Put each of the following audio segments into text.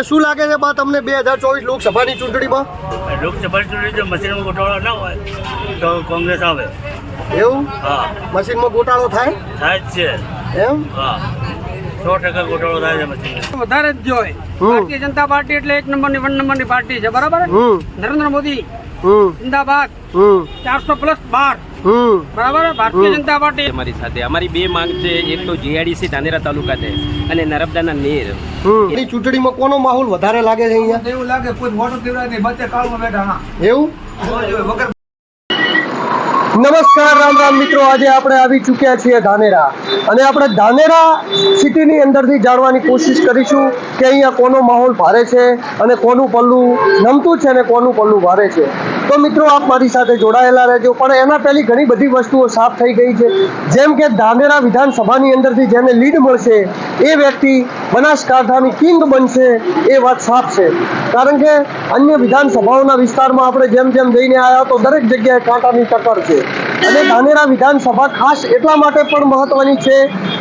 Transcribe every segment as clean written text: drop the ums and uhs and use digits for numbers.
શું લાગે છે બા તમને 2024 લોકસભાની ચૂંટણીમાં? લોકસભાની ચૂંટણી મશીનમાં ગોટાળો ના હોય તો કોંગ્રેસ આવે. એવું? હા, મશીનમાં ગોટાળો થાય થાય જ છે. એમ? હા, 100% ગોટાળો થાય છે મશીન. વધારે જ જોઈએ. ભારતીય જનતા પાર્ટી એટલે 1 નંબરની 1 નંબરની પાર્ટી છે, બરાબર? નરેન્દ્ર મોદી જિંદાબાદ, 400+ બાર, બરાબર. ભારતીય જનતા પાર્ટી અમારી સાથે અમારી બે માંગ છે, એક તો જીઆઈડીસી ધાનેરા તાલુકા છે અને નર્મદાના નીર. એની ચૂંટણીમાં કોનો માહોલ વધારે લાગે છે અહીંયા? એવું લાગે કોઈ મોટું દેવરાય નહીં, બધે કાળમાં બેઠા. હા, એવું? વગર નમસ્કાર, રામ રામ મિત્રો. આજે આપણે આવી ચૂક્યા છીએ ધાનેરા અને આપણે ધાનેરા સિટીની અંદરથી જાણવાની કોશિશ કરીશું કે અહીંયા કોનો માહોલ ભારે છે અને કોનું પલ્લું નમતું છે અને કોનું પલ્લું ભારે છે. તો મિત્રો આપ મારી સાથે જોડાયેલા રહેજો. પણ એના પહેલી ઘણી બધી વસ્તુઓ સાફ થઈ ગઈ છે, જેમ કે ધાનેરા વિધાનસભાની અંદરથી જેને લીડ મળશે એ વ્યક્તિ બનાસકાંઠાની કિંગ બનશે, એ વાત સાફ છે. કારણ કે અન્ય વિધાનસભાઓના વિસ્તારમાં આપણે જેમ જેમ જઈને આવ્યા તો દરેક જગ્યાએ કાંટાની ટક્કર છે. અને ધાનેરા વિધાનસભા ખાસ એટલા માટે પણ મહત્વની છે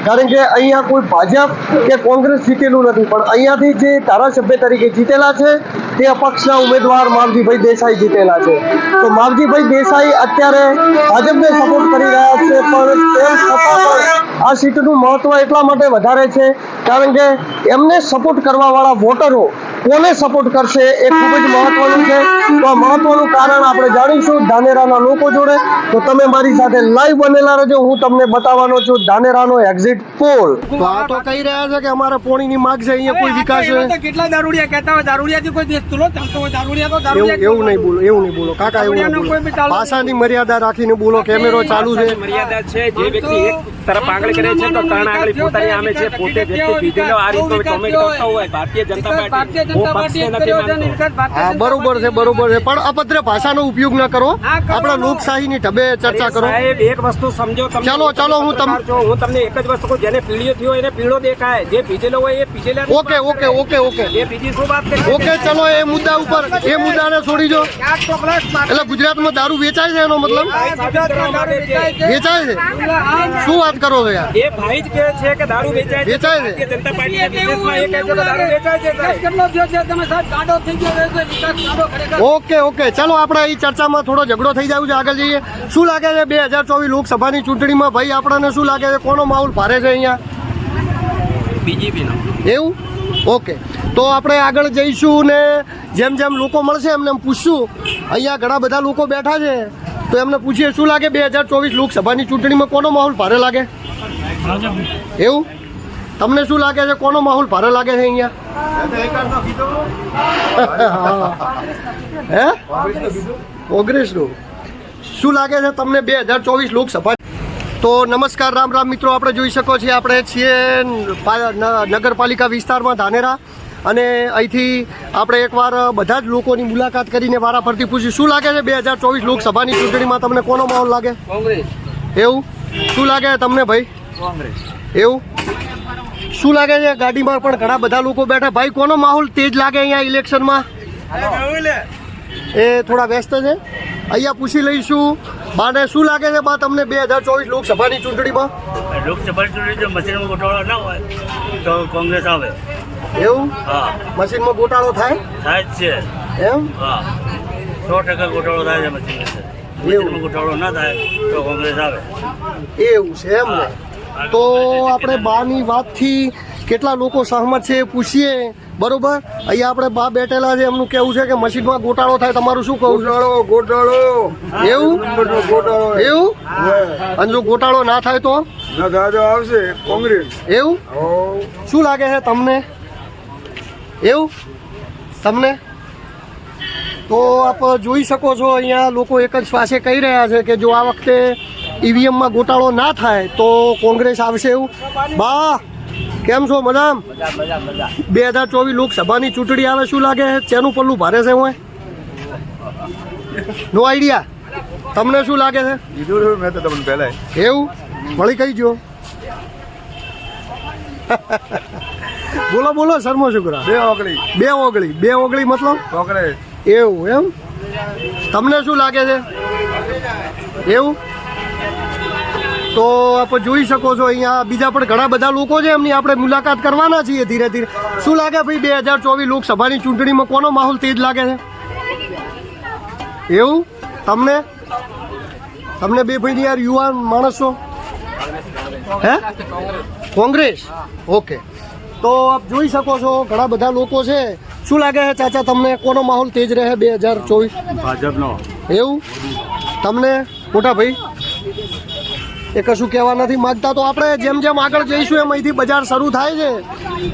કારણ કે અહીંયા કોઈ ભાજપ કે કોંગ્રેસ જીતેલું નથી, પણ અહીંયાથી જે ધારાસભ્ય તરીકે જીતેલા છે તે અપક્ષના ઉમેદવાર માવજીભાઈ દેસાઈ જીતેલા છે. તો માવજીભાઈ દેસાઈ અત્યારે ભાજપને સપોર્ટ કરી રહ્યા છે, પણ તેમ છતાં પણ આ સીટનું મહત્વ એટલા માટે વધારે છે કારણ કે એમને સપોર્ટ કરવાવાળા વોટરો કોને સપોર્ટ કરશે એ ખૂબ જ મહત્વનું છે. તો આ મહત્વનું કારણ આપણે જાણીશું ધાનેરાના લોકો જોડે. તો તમે મારી સાથે લાઈવ બનેલા રહેજો. હું તમને બતાવવાનો છું ધાનેરાનો એક્ઝિટ પોલ. તો આ તો કહી રહ્યા છે કે અમારે પોણીની માંગ છે, અહીંયા કોઈ વિકાસ છે. કેટલા દારૂડિયા કહેતા હોય, દારૂડિયાથી કોઈ દેશ તુલો ચાલતો હોય, દારૂડિયા તો દારૂડિયા. એવું નહીં બોલો, એવું નહીં બોલો કાકા, એવું નહીં બોલો. ભાષાની મર્યાદા રાખીને બોલો. કેમેરો ચાલુ છે. મર્યાદા છે. જે વ્યક્તિ એક તરફ આંગળી કરે છે તો ત્રણ આંગળી પોતાની આમે છે. પોતે વ્યક્તિ બીજેલો આ રીતનો કોમેન્ટ કરતો હોય ભારતીય જનતા પાર્ટી, હું પક્ષને નથી માનતો. હા, બરોબર છે, બરોબર છે, પણ અભદ્ર ભાષાનો ઉપયોગ ન કરો. આપણા લોકશાહીની ઢબે ચર્ચા કરો. સાહેબ એક વસ્તુ સમજો તમે. ચાલો હું તમને એક જ વસ્તુ કહું, જેને પીળીઓ થયો એને પીળો દેખાય, જે પીજેલો હોય એ પીજેલા. ઓકે એ બીજી શું વાત કરી? ઓકે, ચલો એ મુદ્દા ઉપર એ મુદ્દાને છોડી દો. એટલે ગુજરાતમાં દારૂ વેચાય છે એનો મતલબ વેચાય છે? શું વાત કરો છો યાર? એ ભાઈ જ કહે છે કે દારૂ વેચાય છે. વેચાય છે. ભારતીય જનતા પાર્ટીના વિશેષમાં એ કહે છે કે દારૂ વેચાય છે. કેટલો થયો છે તમે સાહેબ? કાઢો થઈ ગયો છે, વિકાસ કાઢો ખરેખર. ઓકે, ચલો આપણે એ ચર્ચામાં થોડો ઝઘડો થઈ જાય છે, આગળ જઈએ. શું લાગે છે 2024 લોકસભાની ચૂંટણીમાં ભાઈ આપણને શું લાગે છે કોનો માહોલ ભારે છે અહીંયા? બીજેપીનો. એવું? ઓકે, તો આપણે આગળ જઈશું ને જેમ જેમ લોકો મળશે એમને પૂછશું. અહીંયા ઘણા બધા લોકો બેઠા છે તો એમને પૂછીએ શું લાગે 2024 લોકસભાની ચૂંટણીમાં કોનો માહોલ ભારે લાગે? એવું? તમને શું લાગે છે કોનો માહોલ ભારે લાગે છે અહીંયા? હે, કોંગ્રેસનું. શું લાગે છે તમને 2024 લોકસભા? તો નમસ્કાર, રામ રામ મિત્રો. આપણે જોઈ શકો છીએ આપણે છીએ નગરપાલિકા વિસ્તારમાં ધાનેરા અને અહીંથી આપણે એકવાર બધા જ લોકોની મુલાકાત કરીને વારા ફરતી પૂછ્યું શું લાગે છે 2024 લોકસભાની ચૂંટણીમાં તમને કોનો માહોલ લાગે? કોંગ્રેસ. એવું? શું લાગે તમને ભાઈ? કોંગ્રેસ. એવું? શું લાગે છે? ગાડીમાં પણ ઘણા બધા લોકો બેઠા. ભાઈ કોનો માહોલ તેજ લાગે અહીંયા ઇલેક્શનમાં? એ થોડા વ્યસ્ત છે, અહીંયા પૂછી લઈશું. બાને શું લાગે છે બા તમને 2024 લોકસભાની ચૂંટણીમાં? લોકસભાની ચૂંટણી મશીનમાં ગોટાળો ના હોય તો કોંગ્રેસ આવે. એવું? હા, મશીનમાં ગોટાળો થાય થાય જ છે. એમ? હા, 100% ગોટાળો થાય છે મશીનમાં ગોટાળો ના થાય તો કોંગ્રેસ આવે. એવું છે એમ ને? તો આપણે બાની વાતથી કેટલા લોકો સહમત છે એ પૂછીએ. બરોબર, અહીંયા આપણે બા બેઠેલા છે, એમનું કેવું છે કે મશીનમાં ગોટાળો થાય. તમારું શું કહું? ગોટાળો. એવું? એવું? અને જો ગોટાળો ના થાય તો આવશે કોંગ્રેસ. એવું? શું લાગે છે તમને? એવું તમને? તો આપ જોઈ શકો છો અહીંયા લોકો એક જ શ્વાસે કહી રહ્યા છે કે જો આ વખતે ઈવીએમમાં ગોટાળો ના થાય તો કોંગ્રેસ આવશે. એવું? બા કેમ છો? મજામ? 2024 લોકસભાની ચૂંટણી આવે, શું લાગે ચેનું પલ્લું ભારે છે? હું નો આઈડિયા. તમને શું લાગે છે? મેં તો તમને પહેલા. એવું? મળી કઈ ગયો? બોલો શર્મો શુક્રા. બે ઓગળી મતલબ કોંગ્રેસ. એવું? એમ? તમને શું લાગે છે? એવું? તો આપ જોઈ શકો છો અહીંયા બીજા પણ ઘણા બધા લોકો છે, એમની આપણે મુલાકાત કરવાના છીએ ધીરે ધીરે. શું લાગે ભાઈ 2024 લોકસભાની ચૂંટણીમાં કોનો માહોલ તેજ લાગે છે? એવું તમને તમને બે ભાઈ યાર યુવાન માણસ છો હે? કોંગ્રેસ. ઓકે, તો આપ જોઈ શકો છો ઘણા બધા લોકો છે. શું લાગે છે ચાચા તમને કોનો માહોલ તેજ રહે 2024? ભાજપનો. એવું તમને મોટા ભાઈ એ કશું કહેવા નથી માંગતા. તો આપણે જેમ જેમ આગળ જઈશું એમ અહીંથી બજાર શરૂ થાય છે.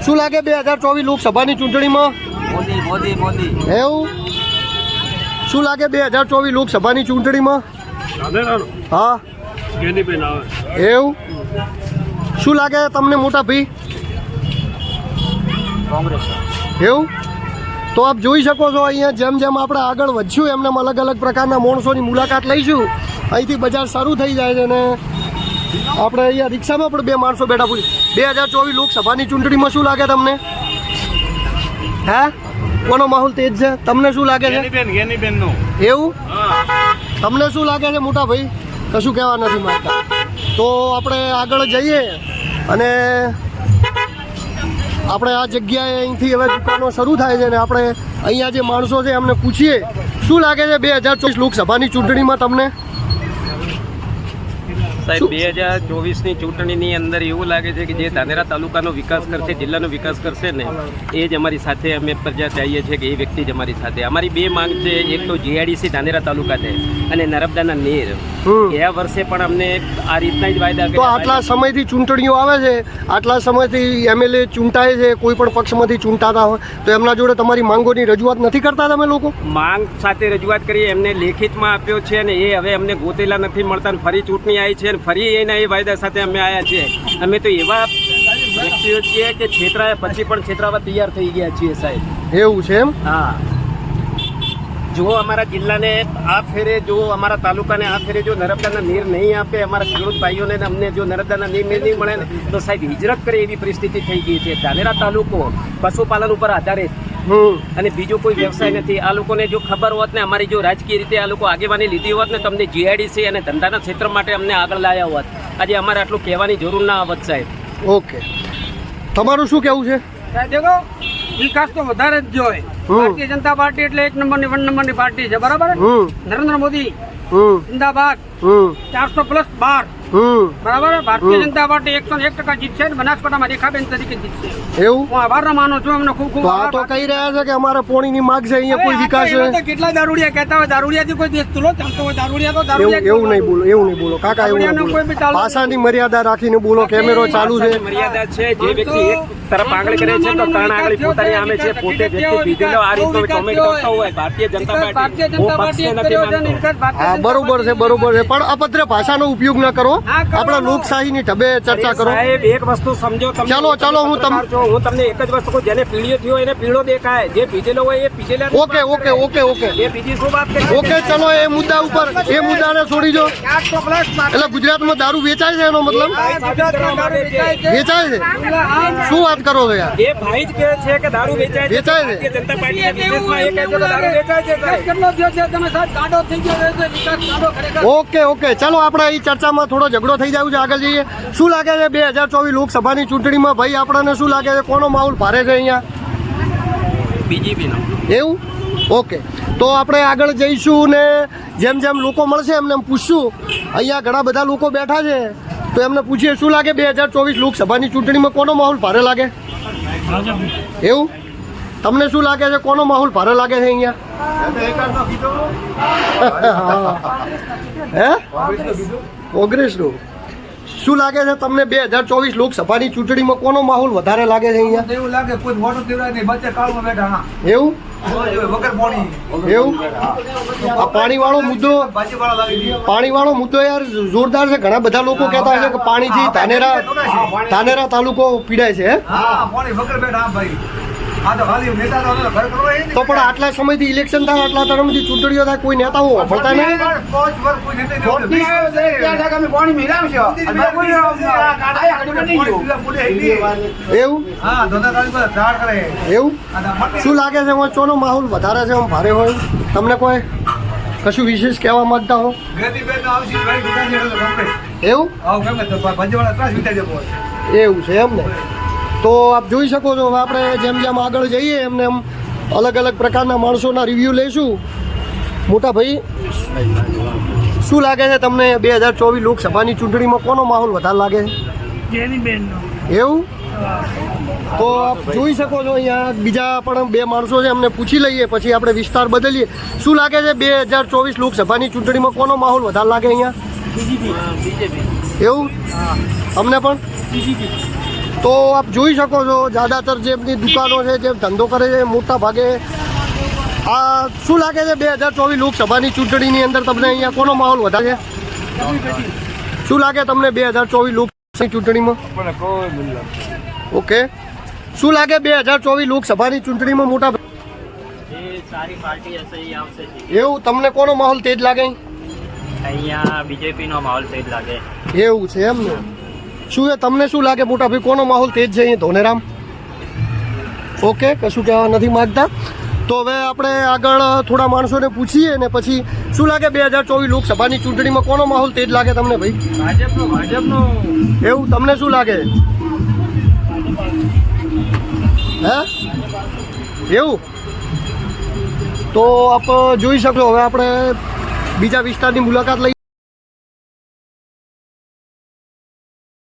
શું લાગે 2024 લોકસભાની ચૂંટણીમાં? એવું શું લાગે 2024 લોકસભાની ચૂંટણીમાં? હા એવું શું લાગે તમને મોટા ભાઈ? એવું તો આપ જોઈ શકો છો અહીંયા જેમ જેમ આપણે આગળ વધશું એમને અલગ અલગ પ્રકારના માણસોની મુલાકાત લઈશું. અહીંથી બજાર શરૂ થઈ જાય છે અને આપણે અહીંયા રિક્ષામાં પણ બે માણસો બેઠા પૂછી 2024 લોકસભાની ચૂંટણીમાં શું લાગે તમને? હે કોનો માહોલ તેજ છે તમને શું લાગે છે? એવું તમને શું લાગે છે મોટા ભાઈ? કશું કહેવા નથી માંગતા. તો આપણે આગળ જઈએ અને આપણે આ જગ્યાએ અહીંથી હવે દુકાનો શરૂ થાય છે ને આપણે અહીંયા જે માણસો છે એમને પૂછીએ શું લાગે છે 2024 લોકસભાની ચૂંટણીમાં તમને? સાહેબ 2024ની ચૂંટણીની અંદર એવું લાગે છે કે જે ધાનેરા તાલુકાનો વિકાસ કરશે, જિલ્લાનો વિકાસ કરશે ને એ જ અમારી સાથે અમે પ્રજા ચાહીએ છીએ કે એ વ્યક્તિ જ અમારી સાથે. અમારી બે માંગ છે, એક તો જીઆઈડીસી ધાનેરા તાલુકા છે અને નર્મદાના નીર. ગયા વર્ષે પણ અમને આ રીતના જ વાયદા તો કર્યા. આટલા સમયથી ચૂંટણીઓ આવે છે, આટલા સમયથી એમએલએ ચૂંટાય છે, કોઈ પણ પક્ષમાંથી ચૂંટાતા હોય તો એમના જોડે તમારી માંગોની રજૂઆત નથી કરતા તમે લોકો? માંગ સાથે રજૂઆત કરી, એમને લેખિતમાં આપ્યો છે અને એ હવે અમને ગોતેલા નથી મળતા અને ફરી ચૂંટણી આવી છે અને ફરી એના એ વાયદા સાથે અમે આવ્યા છીએ. અમે તો એવા વ્યક્તિઓ છીએ કે છેતરાયા પછી પણ છેતરાવા તૈયાર થઈ ગયા છીએ સાહેબ. એવું છે એમ? હા, જો અમારા જિલ્લાને આ ફેરે, જો અમારા તાલુકાને આ ફેરે જો નર્મદાના નીર નહીં આપે, અમારા ખેડૂત ભાઈઓને અમને જો નર્મદાના નીર નહીં મળે ને તો સાહેબ હિજરત કરે એવી પરિસ્થિતિ થઈ ગઈ છે. ધાનેરા તાલુકો પશુપાલન ઉપર આધારિત અને બીજો કોઈ વ્યવસાય નથી. આ લોકોને જો ખબર હોત ને, અમારી જો રાજકીય રીતે આ લોકો આગેવાની લીધી હોત ને, તમને જીઆઈડીસી અને ધંધાના ક્ષેત્ર માટે અમને આગળ લાવ્યા હોત. આજે અમારે આટલું કહેવાની જરૂર ના આવત સાહેબ. ઓકે, તમારું શું કહેવું છે? સાહેબ દેખો, વિકાસ તો વધારે જ જોઈએ. ભારતીય જનતા પાર્ટી એટલે એક નંબરની 1 નંબરની પાર્ટી છે, બરાબર? નરેન્દ્ર મોદી જિંદાબાદ, 400+ બાર, બરાબર. ભારતીય જનતા પાર્ટી 101% જીતશે અને બનાસકાંઠામાં રેખાબેન તરીકે જીતશે. એવું હું આભાર માનું છું એમનો ખૂબ ખૂબ. તો આ તો કહી રહ્યા છે કે અમારે પોણીની માંગ છે, અહીંયા કોઈ વિકાસ છે. કેટલા દારૂડિયા કહેતા હોય, દારૂડિયાથી કોઈ દેશ તુલો ચાલતો હોય? દારૂડિયા તો એવું દારૂડિયા એવું નહીં બોલો, એવું નહીં બોલો કાકા, એવું નહીં બોલો. ભાષાની મર્યાદા રાખીને બોલો. કેમેરો ચાલુ છે. મર્યાદા છે. જે વ્યક્તિ એક તરફ આંગળી કરે છે તો ત્રણ આંગળી પોતાની આમે છે. પોતે વ્યક્તિ પીધેલો આ રીતનો કોમેન્ટ કરતો હોય ભારતીય જનતા પાર્ટી, હું પક્ષને નથી માનતો. હા બરોબર છે, બરોબર છે, પણ અભદ્ર ભાષાનો ઉપયોગ ન કરો. આપણે લોકશાહીની ઢબે ચર્ચા કરો. સાહેબ એક વસ્તુ સમજો તમે. ચાલો હું તમને એક જ વસ્તુ કહું, જેને પીળીઓ થયો એને પીળો દેખાય, જે પીધેલો હોય એ પીધેલા. ઓકે ઓકે ઓકે ઓકે એ બીજી શું વાત કરી? ઓકે, ચલો એ મુદ્દા ઉપર, એ મુદ્દાને છોડી દો. એટલે ગુજરાતમાં દારૂ વેચાય છે એનો મતલબ? વેચાય છે? શું વાત કરો છો યાર? એ ભાઈ જ કહે છે કે દારૂ વેચાય છે. વેચાય છે? ભારતીય જનતા પાર્ટીના વિશેષમાં એ કહે છે કે દારૂ વેચાય છે સાહેબ. કેટલો થયો છે તમે સાહેબ? કાઢો થઈ ગયો છે વિકાસ, કાઢો ખરેખર. ઓકે ઓકે, ચલો આપણે અહીં ચર્ચામાં થોડો ઝઘડો થઈ જાય છે, આગળ જઈએ. શું લાગે છે 2024 લોકસભાની ચૂંટણીમાં ભાઈ આપણને શું લાગે છે કોનો માહોલ ભારે છે અહીંયા? બીજેપીનો. એવું? ઓકે, તો આપણે આગળ જઈશું ને જેમ જેમ લોકો મળશે એમને એમ પૂછશું. અહીંયા ઘણા બધા લોકો બેઠા છે તો એમને પૂછીએ શું લાગે 2024 લોકસભાની ચૂંટણીમાં કોનો માહોલ ભારે લાગે? એવું તમને શું લાગે છે કોનો માહોલ ભારે લાગે છે અહીંયા? હે કોંગ્રેસનું. શું લાગે છે તમને 2024 લોકસભાની ચૂંટણીમાં કોનો માહોલ વધારે લાગે છે અહીંયા? એવું લાગે કોઈ વોટ દેવરાય નહીં, બચ્ચે કાળમાં બેઠા. હા એવું વગર પાણી. એવું આ પાણીવાળો મુદ્દો, ભાજીવાળા લાગી ગઈ. પાણીવાળો મુદ્દો યાર જોરદાર છે. ઘણા બધા લોકો કહેતા છે કે પાણીથી ધાનેરા તાલુકો પીડાય છે. હા પાણી વગર બેઠા. હા ભાઈ, આ તો ખાલી નેતા તો ઘર કરવા એ તો પણ આટલા સમયથી ઇલેક્શન થાય, આટલા સમયથી ચૂંટણીઓ થાય, કોઈ નેતાઓ વફળતા નહીં. 5 વર્ષ કોઈ નેતા એવું હા ધંધાદારી પર ધાડ કરે. એવું શું લાગે છે એમાં ચોનો માહોલ વધારે છે આમ ભારે હોય? તમને કોઈ કશું વિશેષ કહેવા માંગતા હો? ગેતી બેન આવશે ભાઈ દુકાન જેટલો ગમે. એવું આવું કેમ કે ભાજીવાળા ત્રાસ વિચારી દેવો એવું છે એમ ને. તો આપ જોઈ શકો છો હવે આપણે જેમ જેમ આગળ જઈએ એમને એમ અલગ અલગ પ્રકારના માણસોના રિવ્યૂ લઈશું. મોટા ભાઈ, શું લાગે છે તમને 2024 લોકસભાની ચૂંટણીમાં કોનો માહોલ વધારે લાગે છે? એવું તો આપ જોઈ શકો છો અહીંયા બીજા પણ બે માણસો છે, એમને પૂછી લઈએ પછી આપણે વિસ્તાર બદલીએ. શું લાગે છે 2024 લોકસભાની ચૂંટણીમાં કોનો માહોલ વધારે લાગે અહીંયા? એવું અમને પણ. તો આપ જોઈ શકો છો જ્યાદાતર જે એમની દુકાનો છે, જે ધંધો કરે છે, મોટા ભાગે આ શું લાગે છે 2024 લોકસભાની ચૂંટણીની અંદર તમને અહીંયા કોનો માહોલ વધારે છે? શું લાગે તમને 2024 લોકસભાની ચૂંટણીમાં? ઓકે, શું લાગે 2024 લોકસભાની ચૂંટણીમાં મોટા સારી પાર્ટી હશે એ આવશે. એવું તમને કોનો માહોલ તેજ લાગે? અહીંયા બીજેપી નો માહોલ તેજ લાગે. એવું છે એમ ને. શું એ તમને શું લાગે મોટા ભાઈ કોનો માહોલ તેજ છે અહીંયા ધોનેરામ? ઓકે, કશું કહેવા નથી માગતા. તો હવે આપણે આગળ થોડા માણસોને પૂછીએ ને પછી શું લાગે 2024 લોકસભાની ચૂંટણીમાં કોનો માહોલ તેજ લાગે તમને ભાઈ? ભાજપનો એવું તમને શું લાગે? હે એવું? તો આપ જોઈ શકો. હવે આપણે બીજા વિસ્તારની મુલાકાત લઈએ.